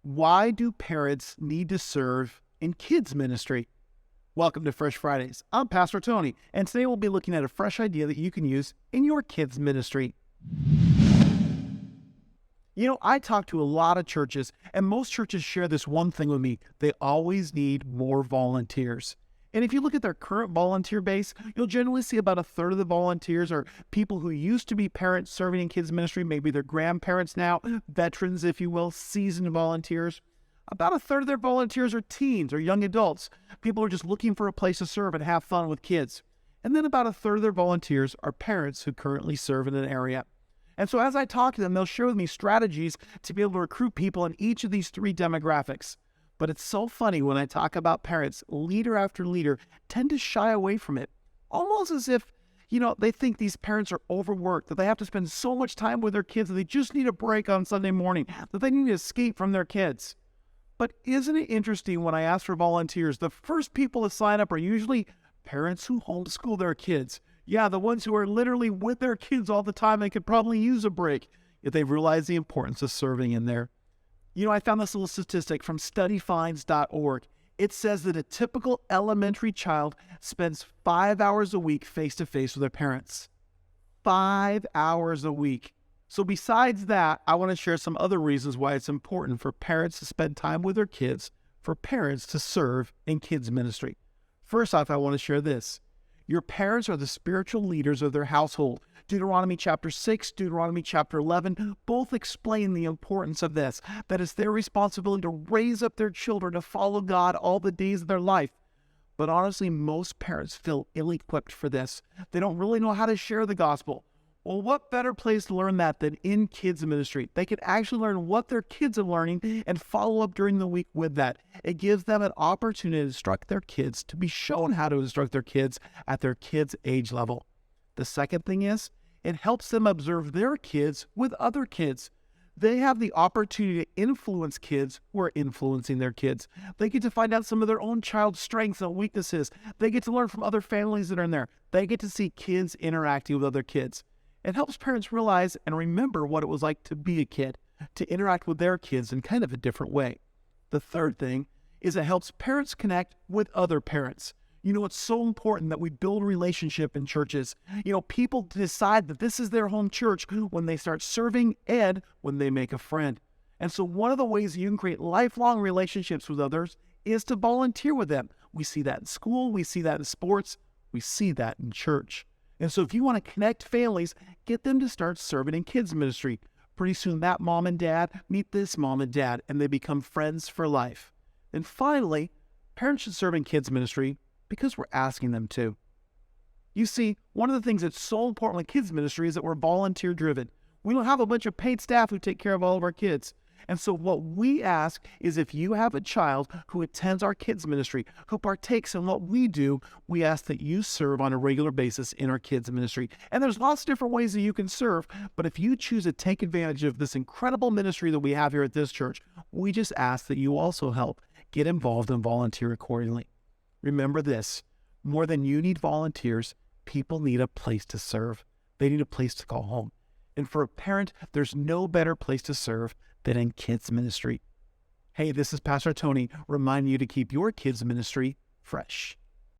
Why do parents need to serve in kids ministry? Welcome to Fresh Fridays. I'm Pastor Tony, and today we'll be looking at a fresh idea that you can use in your kids ministry. I talk to a lot of churches, and most churches share this one thing with me. They always need more volunteers. And if you look at their current volunteer base, you'll generally see about a third of the volunteers are people who used to be parents serving in kids ministry. Maybe they're grandparents now, veterans, if you will, seasoned volunteers. About a third of their volunteers are teens or young adults, people who are just looking for a place to serve and have fun with kids. And then about a third of their volunteers are parents who currently serve in an area. And so as I talk to them, they'll share with me strategies to be able to recruit people in each of these three demographics. But it's so funny when I talk about parents, leader after leader tend to shy away from it, almost as if, they think these parents are overworked, that they have to spend so much time with their kids that they just need a break on Sunday morning, that they need to escape from their kids. But isn't it interesting when I ask for volunteers, the first people to sign up are usually parents who homeschool their kids. Yeah, the ones who are literally with their kids all the time and could probably use a break if they realize the importance of serving in there. I found this little statistic from studyfinds.org. It says that a typical elementary child spends 5 hours a week face-to-face with their parents. 5 hours a week. So besides that, I want to share some other reasons why it's important for parents to spend time with their kids, for parents to serve in kids ministry. First off, I want to share this. Your parents are the spiritual leaders of their household. Deuteronomy chapter 6, Deuteronomy chapter 11, both explain the importance of this, that it's their responsibility to raise up their children to follow God all the days of their life. But honestly, most parents feel ill-equipped for this. They don't really know how to share the gospel. Well, what better place to learn that than in kids ministry? They can actually learn what their kids are learning and follow up during the week with that. It gives them an opportunity to instruct their kids, to be shown how to instruct their kids at their kids' age level. The second thing is, it helps them observe their kids with other kids. They have the opportunity to influence kids who are influencing their kids. They get to find out some of their own child's strengths and weaknesses. They get to learn from other families that are in there. They get to see kids interacting with other kids. It helps parents realize and remember what it was like to be a kid, to interact with their kids in kind of a different way. The third thing is it helps parents connect with other parents. It's so important that we build a relationship in churches. People decide that this is their home church when they start serving and when they make a friend. And so one of the ways you can create lifelong relationships with others is to volunteer with them. We see that in school, we see that in sports, we see that in church. And so if you want to connect families, get them to start serving in kids ministry. Pretty soon that mom and dad meet this mom and dad, and they become friends for life. And finally, parents should serve in kids ministry because we're asking them to. You see, one of the things that's so important with kids ministry is that we're volunteer driven. We don't have a bunch of paid staff who take care of all of our kids. And so what we ask is if you have a child who attends our kids ministry, who partakes in what we do, we ask that you serve on a regular basis in our kids ministry. And there's lots of different ways that you can serve, but if you choose to take advantage of this incredible ministry that we have here at this church, we just ask that you also help get involved and volunteer accordingly. Remember this, more than you need volunteers, people need a place to serve. They need a place to call home. And for a parent, there's no better place to serve than in kids ministry. Hey, this is Pastor Tony reminding you to keep your kids ministry fresh.